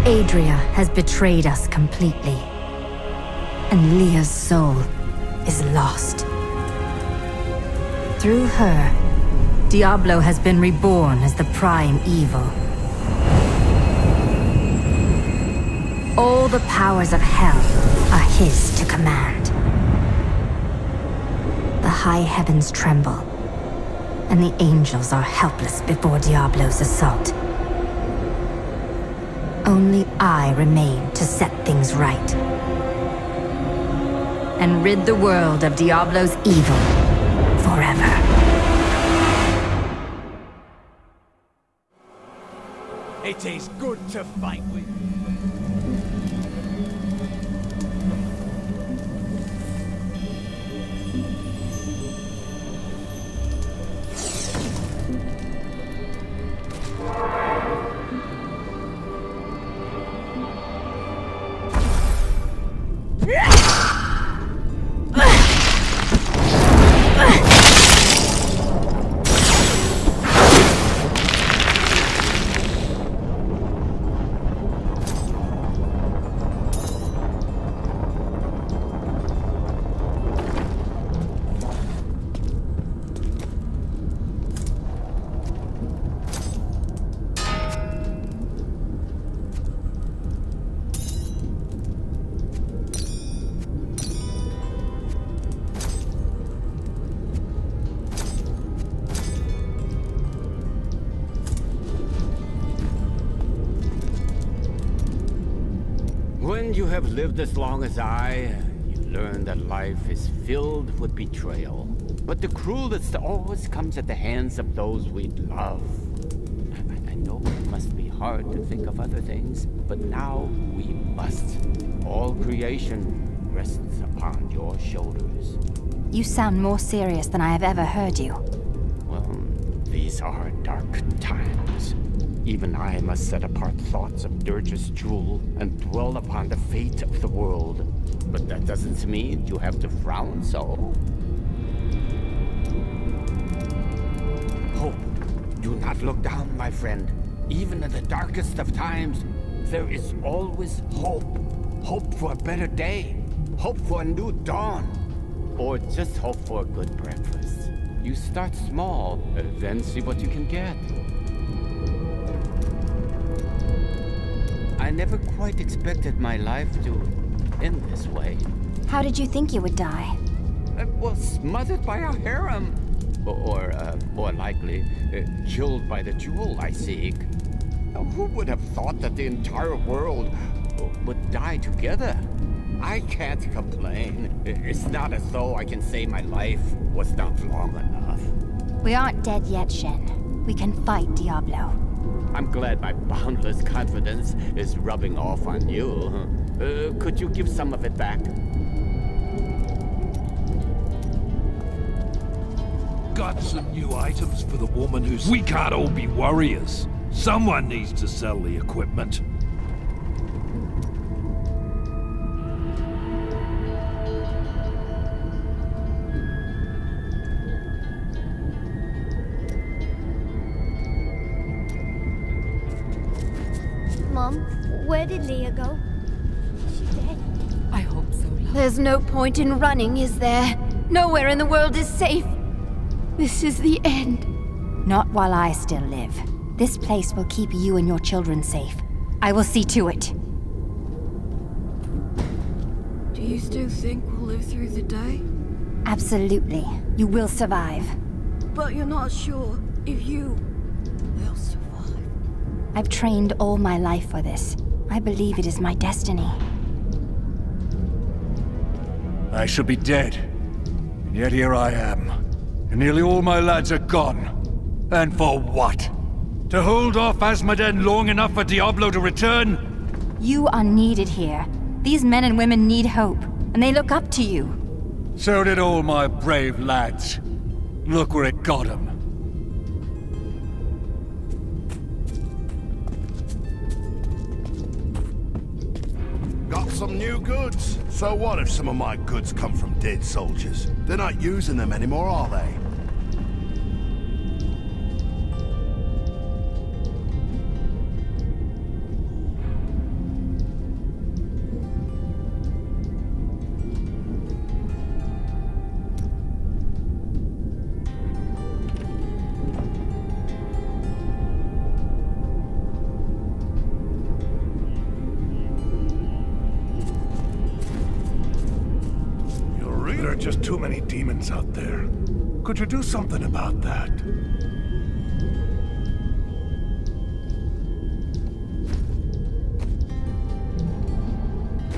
Adria has betrayed us completely, and Leah's soul is lost. Through her, Diablo has been reborn as the prime evil. All the powers of hell are his to command. The high heavens tremble, and the angels are helpless before Diablo's assault. Only I remain to set things right, and rid the world of Diablo's evil forever. It is good to fight with. When you have lived as long as I, you learn that life is filled with betrayal. But the cruelest always comes at the hands of those we love. I know it must be hard to think of other things, but now we must. All creation rests upon your shoulders. You sound more serious than I have ever heard you. Well, these are dark times. Even I must set apart thoughts of Dirge's jewel and dwell upon the fate of the world. But that doesn't mean you have to frown so. Hope. Do not look down, my friend. Even in the darkest of times, there is always hope. Hope for a better day. Hope for a new dawn. Or just hope for a good breakfast. You start small, then see what you can get. I never quite expected my life to end this way. How did you think you would die? I was smothered by a harem. Or more likely, killed by the jewel I seek. Now, who would have thought that the entire world would die together? I can't complain. It's not as though I can say my life was not long enough. We aren't dead yet, Shen. We can fight Diablo. I'm glad my boundless confidence is rubbing off on you. Could you give some of it back? Got some new items for the woman who's... We can't all be warriors. Someone needs to sell the equipment. Mom, where did Leah go? Is she dead? I hope so, love. There's no point in running, is there? Nowhere in the world is safe. This is the end. Not while I still live. This place will keep you and your children safe. I will see to it. Do you still think we'll live through the day? Absolutely. You will survive. But you're not sure if you will survive. I've trained all my life for this. I believe it is my destiny. I should be dead. And yet here I am. And nearly all my lads are gone. And for what? To hold off Asmoden long enough for Diablo to return? You are needed here. These men and women need hope, and they look up to you. So did all my brave lads. Look where it got them. Got some new goods. So what if some of my goods come from dead soldiers? They're not using them anymore, are they? just too many demons out there. Could you do something about that?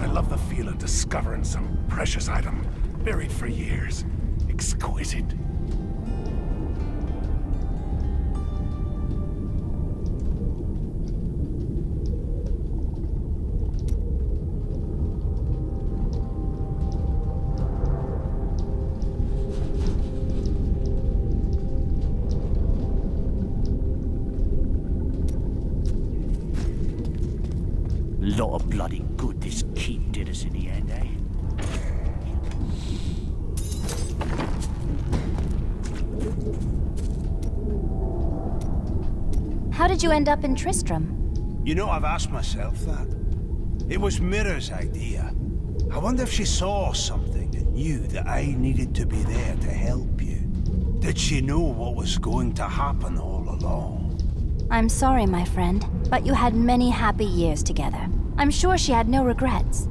I love the feel of discovering some precious item, buried for years. Exquisite. Lot of bloody good this keep did us in the end, eh? How did you end up in Tristram? You know, I've asked myself that. It was Mira's idea. I wonder if she saw something and knew that I needed to be there to help you. Did she know what was going to happen all along? I'm sorry, my friend, but you had many happy years together. I'm sure she had no regrets.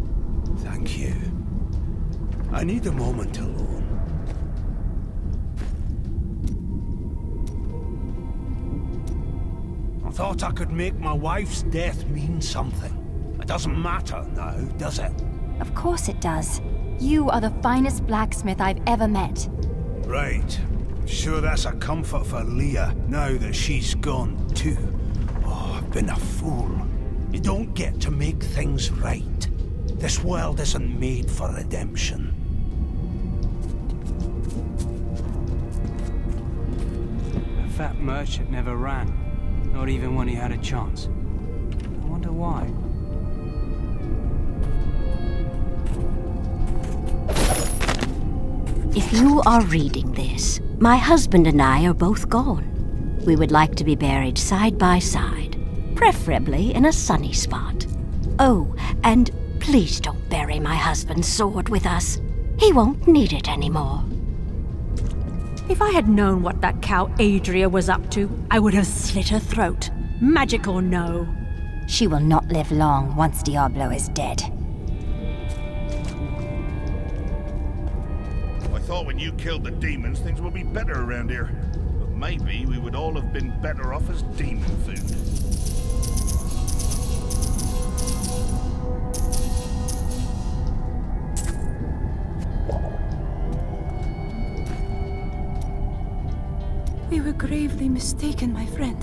Thank you. I need a moment alone. I thought I could make my wife's death mean something. It doesn't matter now, does it? Of course it does. You are the finest blacksmith I've ever met. Right. Sure that's a comfort for Leah, now that she's gone too. Oh, I've been a fool. You don't get to make things right. This world isn't made for redemption. A fat merchant never ran. Not even when he had a chance. I wonder why. If you are reading this, my husband and I are both gone. We would like to be buried side by side, preferably in a sunny spot. Oh, and please don't bury my husband's sword with us. He won't need it anymore. If I had known what that cow Adria was up to, I would have slit her throat. Magic or no. She will not live long once Diablo is dead. I thought when you killed the demons, things would be better around here. But maybe we would all have been better off as demon food. We were gravely mistaken, my friend.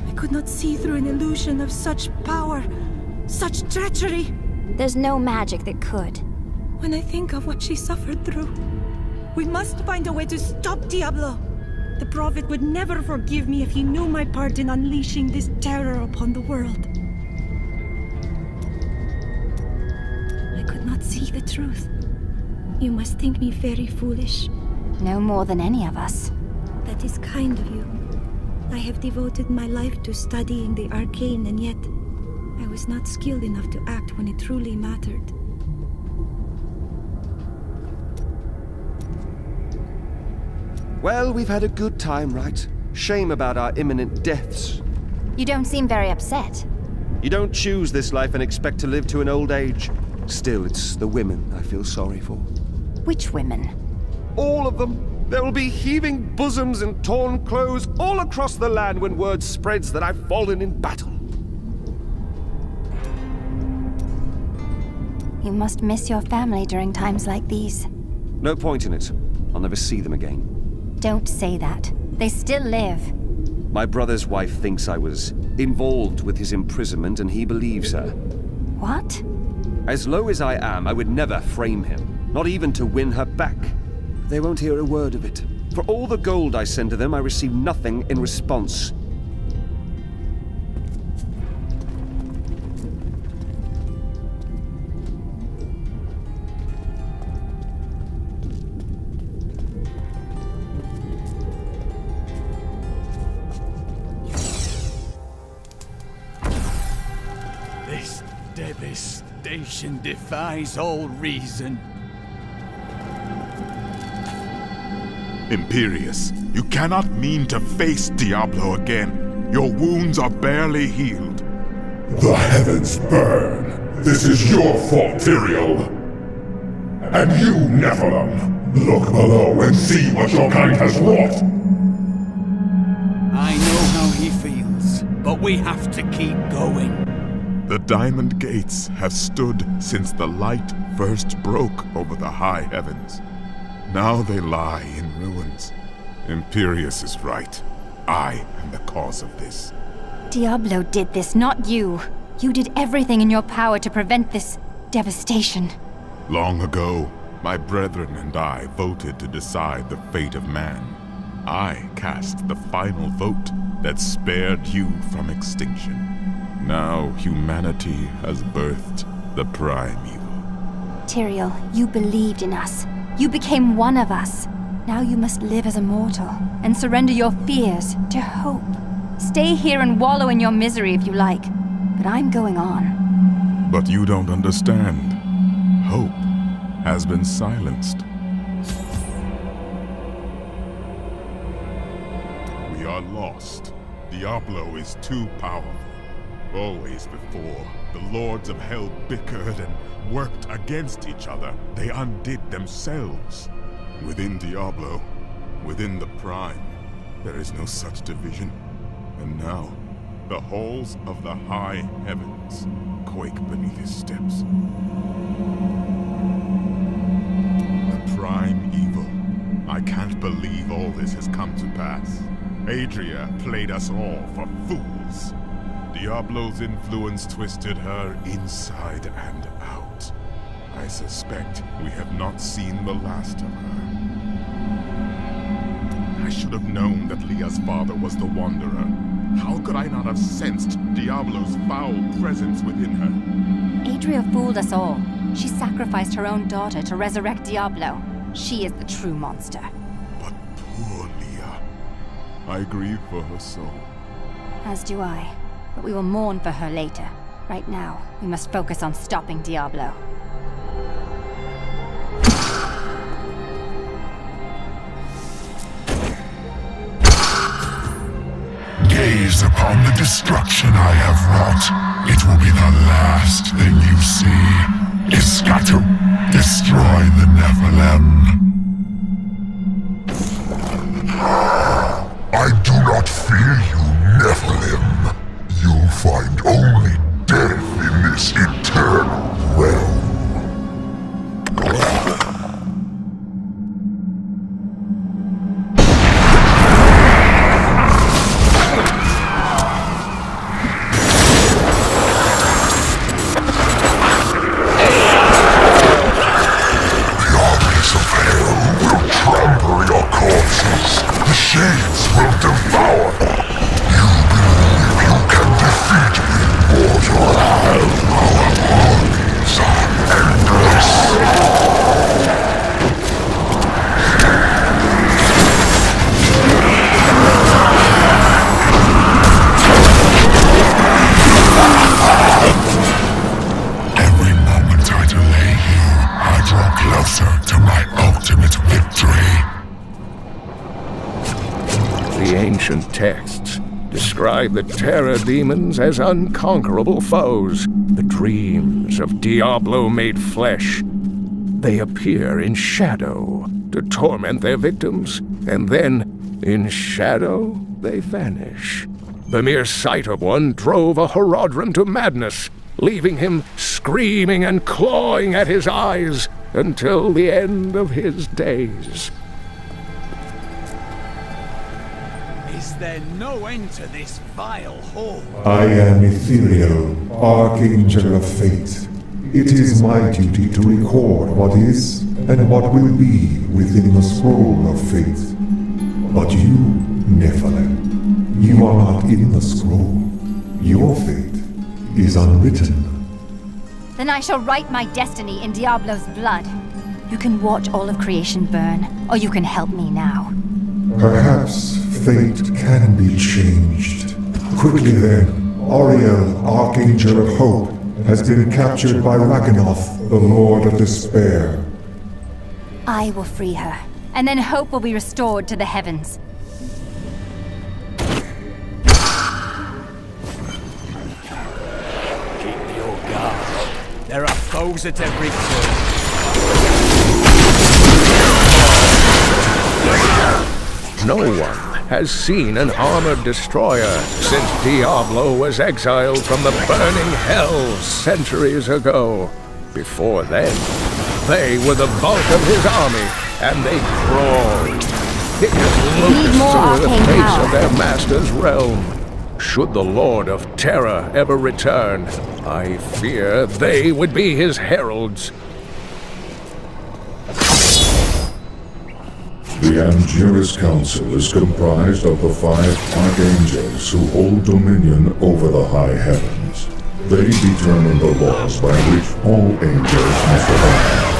I could not see through an illusion of such power, such treachery. There's no magic that could. When I think of what she suffered through, we must find a way to stop Diablo. The Prophet would never forgive me if he knew my part in unleashing this terror upon the world. I could not see the truth. You must think me very foolish. No more than any of us. That is kind of you. I have devoted my life to studying the arcane, and yet I was not skilled enough to act when it truly mattered. Well, we've had a good time, right? Shame about our imminent deaths. You don't seem very upset. You don't choose this life and expect to live to an old age. Still, it's the women I feel sorry for. Which women? All of them. There will be heaving bosoms and torn clothes all across the land when word spreads that I've fallen in battle. You must miss your family during times like these. No point in it. I'll never see them again. Don't say that. They still live. My brother's wife thinks I was involved with his imprisonment, and he believes her. What? As low as I am, I would never frame him, not even to win her back. They won't hear a word of it. For all the gold I send to them, I receive nothing in response. This devastation defies all reason. Imperius, you cannot mean to face Diablo again. Your wounds are barely healed. The heavens burn. This is your fault, Tyrael. And you, Nephilim, look below and see what your kind has wrought! I know how he feels, but we have to keep going. The Diamond Gates have stood since the light first broke over the high heavens. Now they lie in ruins. Imperius is right. I am the cause of this. Diablo did this, not you. You did everything in your power to prevent this devastation. Long ago, my brethren and I voted to decide the fate of man. I cast the final vote that spared you from extinction. Now humanity has birthed the prime evil. Tyrael, you believed in us. You became one of us. Now you must live as a mortal and surrender your fears to hope. Stay here and wallow in your misery if you like, but I'm going on. But you don't understand. Hope has been silenced. We are lost. Diablo is too powerful. Always before, the Lords of Hell bickered and worked against each other. They undid themselves. Within Diablo, within the Prime, there is no such division. And now, the halls of the high heavens quake beneath his steps. The Prime evil. I can't believe all this has come to pass. Adria played us all for fools. Diablo's influence twisted her inside and out. I suspect we have not seen the last of her. I should have known that Leah's father was the Wanderer. How could I not have sensed Diablo's foul presence within her? Adria fooled us all. She sacrificed her own daughter to resurrect Diablo. She is the true monster. But poor Leah. I grieve for her soul. As do I. But we will mourn for her later. Right now, we must focus on stopping Diablo. Gaze upon the destruction I have wrought. It will be the last thing you see. Iskatu, destroy the Nephilim. I do not fear you, Nephilim. You'll find only death in this eternal realm. The armies of hell will trample your corpses. The shades will devour. You believe you can defeat me, mortal? Our armies are endless. Every moment I delay here, I draw closer to my ultimate victory. The ancient texts describe the terror demons as unconquerable foes, the dreams of Diablo made flesh. They appear in shadow to torment their victims, and then, in shadow, they vanish. The mere sight of one drove a Horadrim to madness, leaving him screaming and clawing at his eyes until the end of his days. Is there no end to this vile horde? I am Ethereal, Archangel of Fate. It is my duty to record what is and what will be within the scroll of fate. But you, Nephilim, you are not in the scroll. Your fate is unwritten. Then I shall write my destiny in Diablo's blood. You can watch all of creation burn, or you can help me now. Perhaps fate can be changed. Quickly then, Auriel, Archangel of Hope, has been captured by Raganoth, the Lord of Despair. I will free her, and then hope will be restored to the heavens. Keep your guard. There are foes at every turn. No one has seen an armored destroyer since Diablo was exiled from the burning hells centuries ago. Before then, they were the bulk of his army, and they crawled, hideous locusts over the face of their master's realm. Should the Lord of Terror ever return, I fear they would be his heralds. The Angiris Council is comprised of the 5 archangels who hold dominion over the high heavens. They determine the laws by which all angels must abide.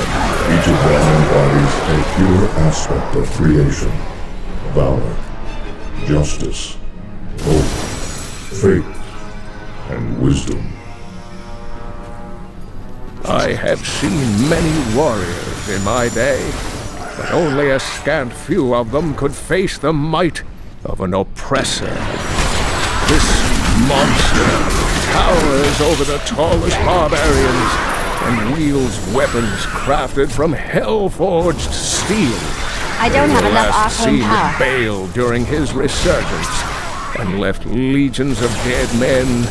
Each of them embodies a pure aspect of creation: valor, justice, hope, faith, and wisdom. I have seen many warriors in my day, but only a scant few of them could face the might of an oppressor. This monster towers over the tallest barbarians and wields weapons crafted from hell-forged steel. I don't have enough arcane power. Last seen Baal during his resurgence, and left legions of dead men.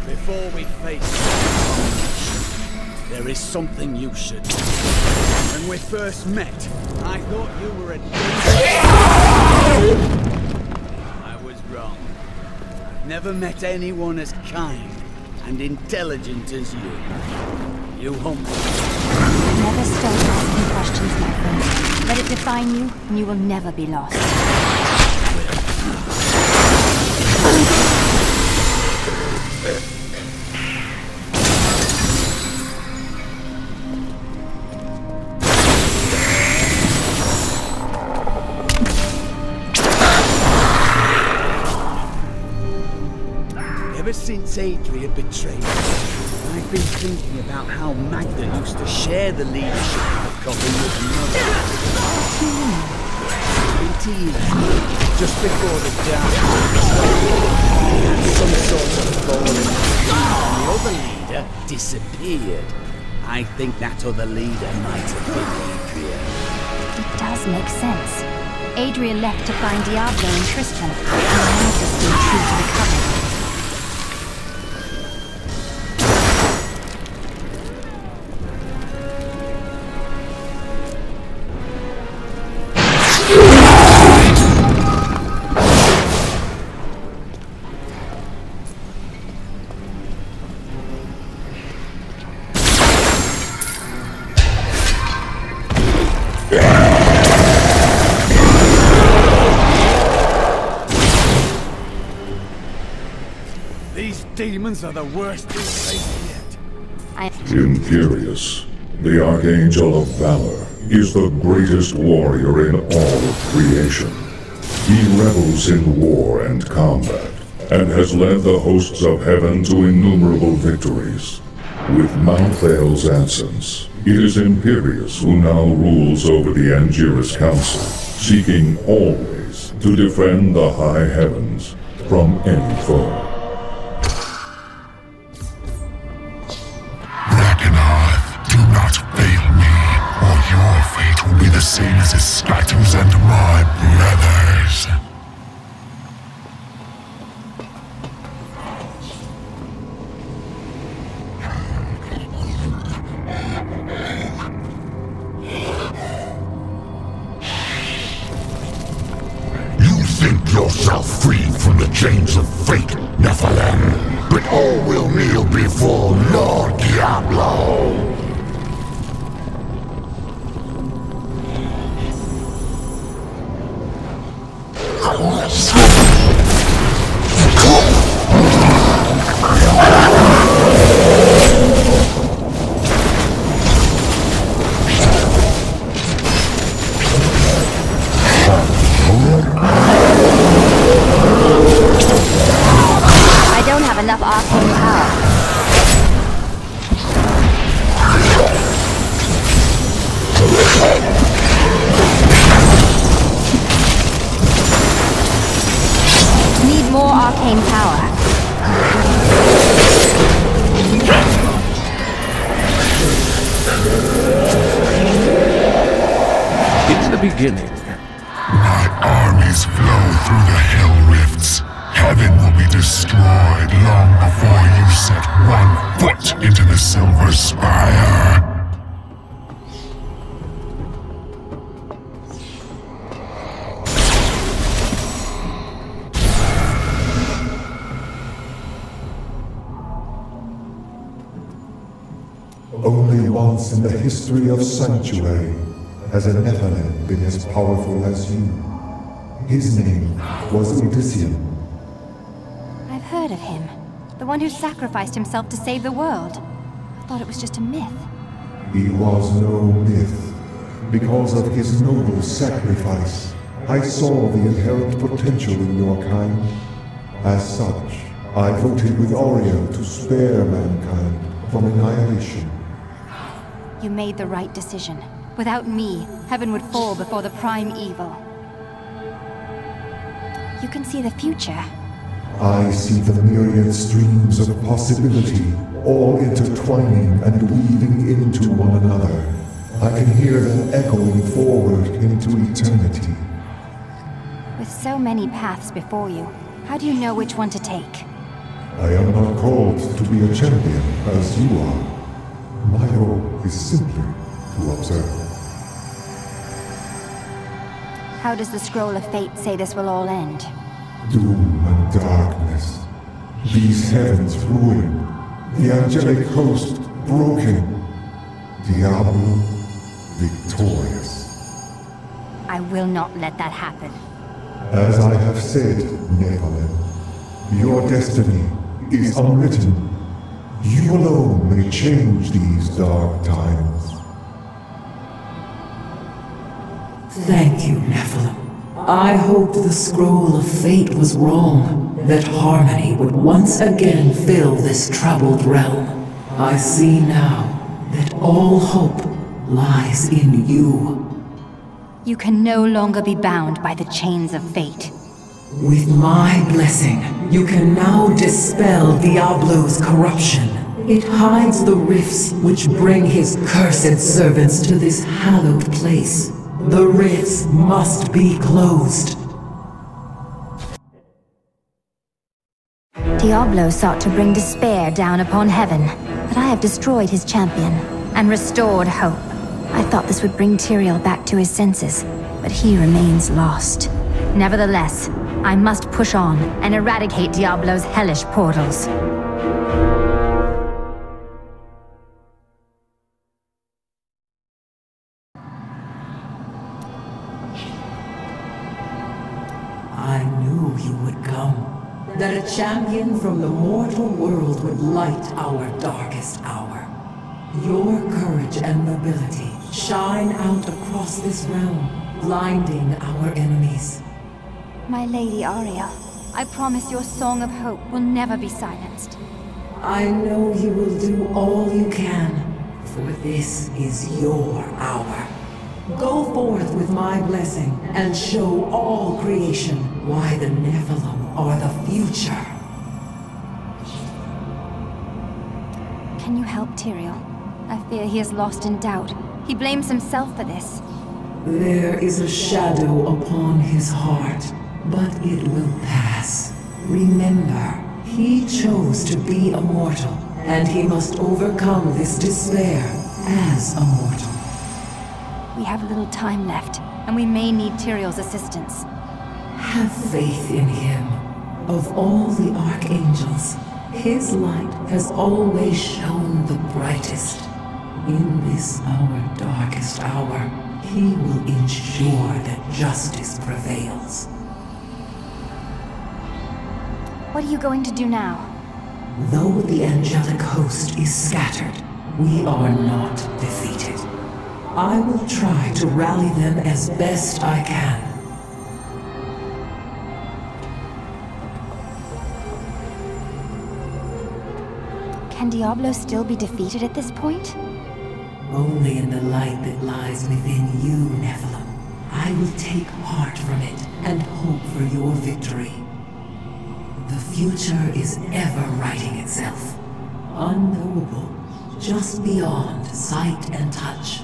Before we face there is something you should know. When we first met, I thought you were a I was wrong. I've never met anyone as kind and intelligent as you. You humble. Never stop asking questions, my friend. Let it define you, and you will never be lost. Ever since Adria betrayed us, I've been thinking about how Magda used to share the leadership of the Coven with another. 20 years, just before the darkness, he had some sort of falling, and the other leader disappeared. I think that other leader might have been Adria. It does make sense. Adria left to find Diablo and Tristan, and Magda stayed true to the Coven. Demons are the worst we've faced yet. Imperius, the Archangel of Valor, is the greatest warrior in all of creation. He revels in war and combat, and has led the hosts of heaven to innumerable victories. With Malthael's absence, it is Imperius who now rules over the Angiris Council, seeking always to defend the high heavens from any foe. The same as Iskatu's and my brothers. You think yourself free from the chains of fate, Nephilim, but all will kneel before Lord Diablo. don't have enough arcane power. Need more arcane power. In the beginning, my armies flow through the hell rifts. Heaven will be destroyed long before you set one foot into the Silver Spire. Only once in the history of Sanctuary has a Nephilim been as powerful as you. His name was Odyssean. I've heard of him. The one who sacrificed himself to save the world. I thought it was just a myth. He was no myth. Because of his noble sacrifice, I saw the inherent potential in your kind. As such, I voted with Oriel to spare mankind from annihilation. You made the right decision. Without me, heaven would fall before the prime evil. You can see the future. I see the myriad streams of possibility, all intertwining and weaving into one another. I can hear them echoing forward into eternity. With so many paths before you, how do you know which one to take? I am not called to be a champion, as you are. My role is simply to observe. How does the Scroll of Fate say this will all end? Doom and darkness. These heavens ruined. The angelic host broken. Diablo victorious. I will not let that happen. As I have said, Nephilim, your destiny is unwritten. You alone may change these dark times. Thank you, Nephilim. I hoped the Scroll of Fate was wrong, that harmony would once again fill this troubled realm. I see now that all hope lies in you. You can no longer be bound by the chains of fate. With my blessing, you can now dispel Diablo's corruption. It hides the rifts which bring his cursed servants to this hallowed place. The rifts must be closed. Diablo sought to bring despair down upon heaven, but I have destroyed his champion and restored hope. I thought this would bring Tyrael back to his senses, but he remains lost. Nevertheless, I must push on and eradicate Diablo's hellish portals. I knew you would come. That a champion from the mortal world would light our darkest hour. Your courage and nobility shine out across this realm, blinding our enemies. My Lady Ariel, I promise your song of hope will never be silenced. I know you will do all you can, for this is your hour. Go forth with my blessing, and show all creation why the Nephilim are the future. Can you help Tyrael? I fear he is lost in doubt. He blames himself for this. There is a shadow upon his heart, but it will pass. Remember, he chose to be a mortal, and he must overcome this despair as a mortal. We have little time left, and we may need Tyrael's assistance. Have faith in him. Of all the archangels, his light has always shone the brightest. In this our darkest hour, he will ensure that justice prevails. What are you going to do now? Though the angelic host is scattered, we are not defeated. I will try to rally them as best I can. Can Diablo still be defeated at this point? Only in the light that lies within you, Nephilim. I will take heart from it and hope for your victory. The future is ever writing itself. Unknowable, just beyond sight and touch.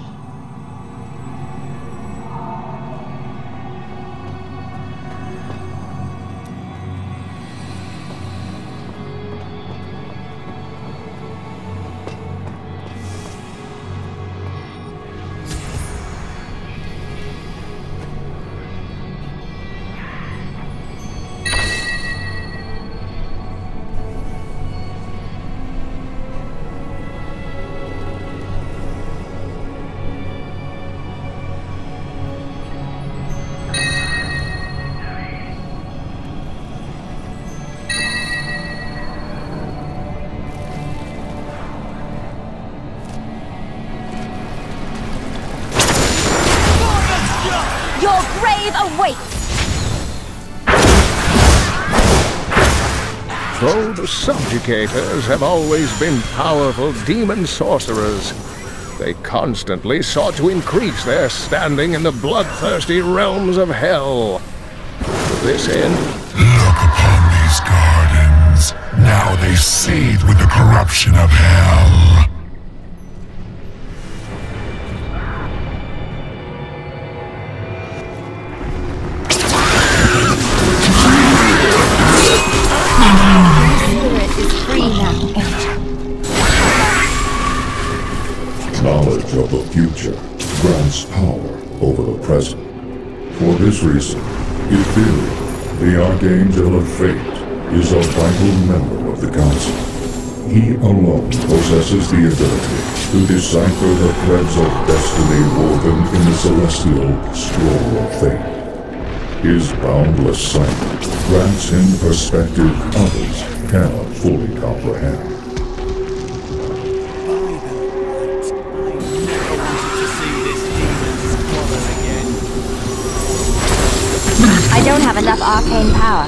Your grave awaits! Though the subjugators have always been powerful demon sorcerers, they constantly sought to increase their standing in the bloodthirsty realms of hell. To this end, look upon these gardens. Now they seethe with the corruption of hell. Knowledge of the future grants power over the present. For this reason, Ethereal, the Archangel of Fate, is a vital member of the Council. He alone possesses the ability to decipher the threads of destiny woven in the celestial scroll of fate. His boundless sight grants him perspective others cannot fully comprehend. I don't have enough arcane power.